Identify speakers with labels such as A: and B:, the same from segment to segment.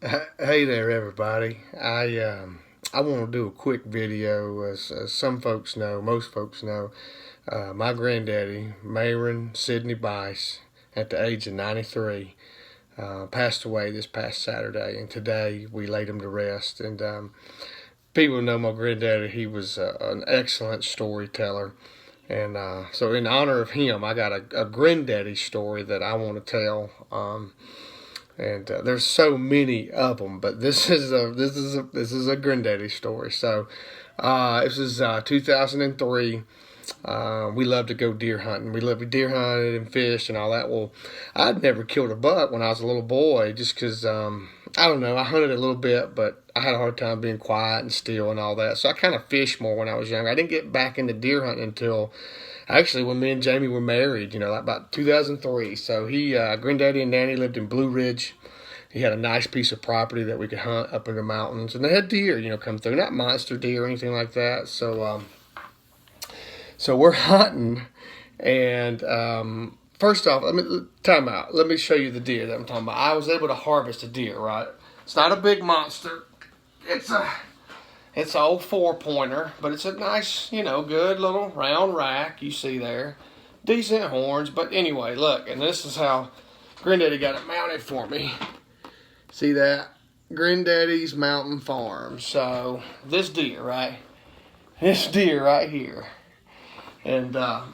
A: Hey there, everybody. I want to do a quick video. As some folks know, most folks know, my granddaddy, Mayron Sidney Bice, at the age of 93, passed away this past Saturday, and today we laid him to rest. And people know my granddaddy. He was an excellent storyteller. And so, in honor of him, I got a granddaddy story that I want to tell. And there's so many of them, but this is a granddaddy story. So this is 2003. We love to go deer hunting. We love to deer hunted and fished and all that. Well, I'd never killed a buck when I was a little boy, just because I don't know. I hunted a little bit, but I had a hard time being quiet and still and all that. So I kind of fished more when I was younger. I didn't get back into deer hunting until actually when me and Jamie were married. Like about 2003. So Granddaddy and Nanny lived in Blue Ridge. He had a nice piece of property that we could hunt up in the mountains, and they had deer, come through. Not monster deer or anything like that. So we're hunting, and first off, let me time out. Let me show you the deer that I'm talking about. I was able to harvest a deer, right? It's not a big monster. It's an old 4-pointer, but it's a nice, good little round rack you see there. Decent horns, but anyway, look, and this is how Granddaddy got it mounted for me. See that? Granddaddy's Mountain Farm. So this deer, right? This deer right here. And let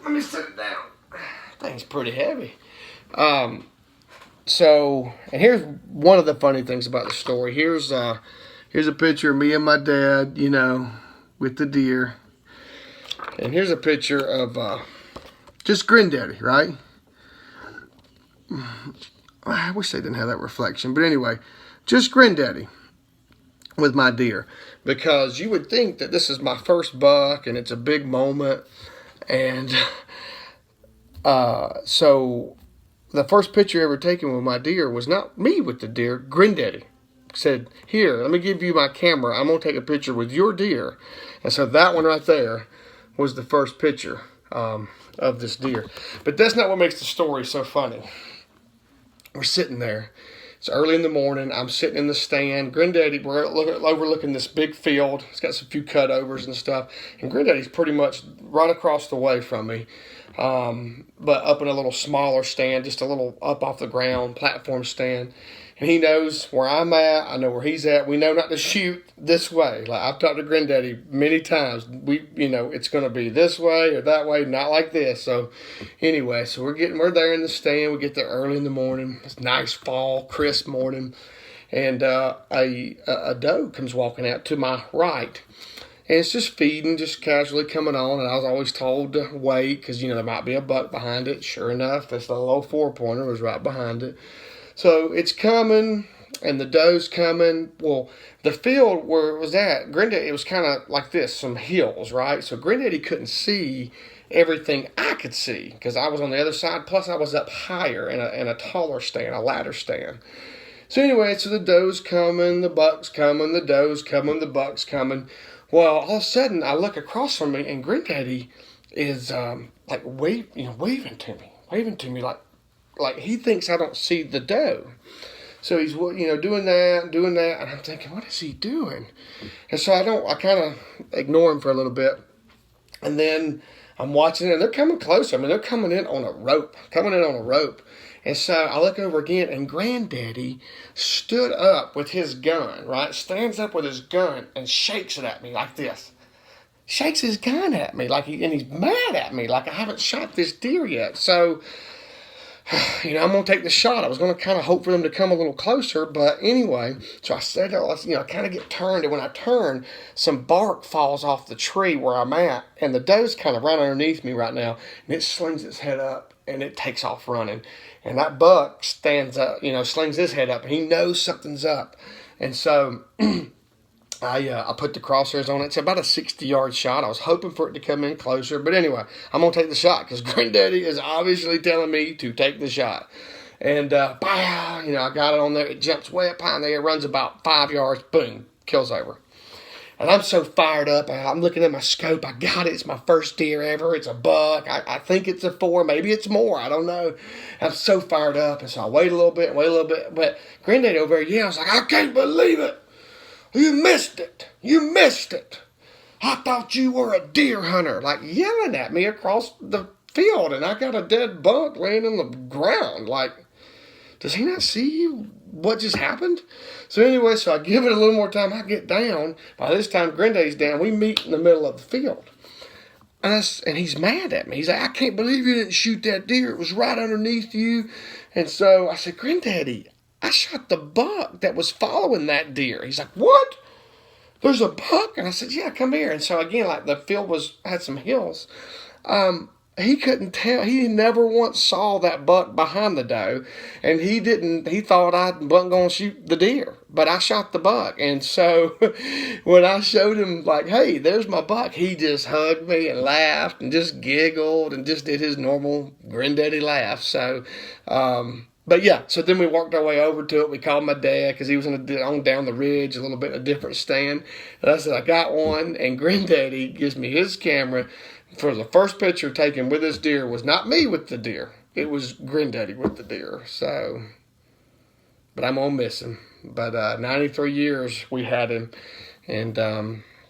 A: me set it down. Thing's pretty heavy. And here's one of the funny things about the story. Here's a picture of me and my dad, with the deer. And here's a picture of just Granddaddy, right? I wish they didn't have that reflection. But anyway, just Granddaddy with my deer. Because you would think that this is my first buck and it's a big moment. And so the first picture ever taken with my deer was not me with the deer. Granddaddy said, "Here, let me give you my camera. I'm going to take a picture with your deer." And so that one right there was the first picture of this deer. But that's not what makes the story so funny. We're sitting there. It's early in the morning. I'm sitting in the stand. Granddaddy, we're overlooking this big field. It's got some few cutovers and stuff. And Granddaddy's pretty much right across the way from me, but up in a little smaller stand, just a little up off the ground platform stand. And he knows where I'm at. I know where he's at. We know not to shoot this way. Like I've talked to Granddaddy many times. It's going to be this way or that way, not like this. So anyway, so we're there in the stand. We get there early in the morning. It's nice fall, crisp morning. And a doe comes walking out to my right. And it's just feeding, just casually coming on. And I was always told to wait because, there might be a buck behind it. Sure enough, this little old 4-pointer was right behind it. So it's coming, and the doe's coming. Well, the field where it was at, Granddaddy, it was kind of like this, some hills, right? So Granddaddy couldn't see everything I could see because I was on the other side. Plus, I was up higher in a taller stand, a ladder stand. So anyway, so the doe's coming, the buck's coming, the doe's coming, the buck's coming. Well, all of a sudden, I look across from me, and Granddaddy is waving to me like he thinks I don't see the doe. So he's doing that, and I'm thinking, what is he doing? And so I kind of ignore him for a little bit, and then I'm watching it, and they're coming closer. I mean, they're coming in on a rope, And so I look over again, and Granddaddy stood up with his gun, right? Stands up with his gun and shakes it at me like this. Shakes his gun at me and he's mad at me like I haven't shot this deer yet. So I'm going to take the shot. I was going to kind of hope for them to come a little closer, but anyway, so I said, I kind of get turned, and when I turn, some bark falls off the tree where I'm at, and the doe's kind of right underneath me right now, and it slings its head up, and it takes off running, and that buck stands up, slings his head up, and he knows something's up, and so I put the crosshairs on it. It's about a 60-yard shot. I was hoping for it to come in closer. But anyway, I'm going to take the shot because Granddaddy is obviously telling me to take the shot. And, pow, I got it on there. It jumps way up high in the air, runs about 5 yards. Boom, kills over. And I'm so fired up. I'm looking at my scope. I got it. It's my first deer ever. It's a buck. I think it's a 4. Maybe it's more. I don't know. I'm so fired up. And so I wait a little bit, But Granddaddy over there, I was like, I can't believe it. You missed it. You missed it. I thought you were a deer hunter. Like yelling at me across the field. And I got a dead buck laying on the ground. Like, does he not see what just happened? So anyway, so I give it a little more time. I get down. By this time, Granddaddy's down. We meet in the middle of the field. And he's mad at me. He's like, I can't believe you didn't shoot that deer. It was right underneath you. And so I said, Granddaddy, I shot the buck that was following that deer. He's like, what? There's a buck? And I said, yeah, come here. And so again, like the field had some hills. He couldn't tell. He never once saw that buck behind the doe. And he thought I wasn't going to shoot the deer. But I shot the buck. And so when I showed him, like, hey, there's my buck, he just hugged me and laughed and just giggled and just did his normal granddaddy laugh. So, but yeah, so then we worked our way over to it. We called my dad because he was on down the ridge, a little bit in a different stand. And I said, I got one. And Granddaddy gives me his camera. For the first picture taken with this deer was not me with the deer. It was Granddaddy with the deer. So, but I'm going to miss him. But 93 years we had him. And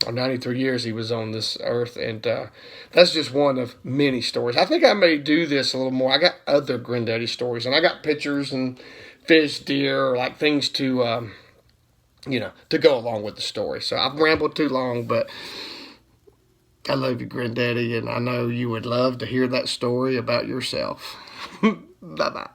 A: 93 years he was on this earth. And that's just one of many stories. I think I may do this a little more. I got other Granddaddy stories. And I got pictures and fish, deer, or like things to, to go along with the story. So I've rambled too long, but I love you, Granddaddy, and I know you would love to hear that story about yourself. Bye-bye.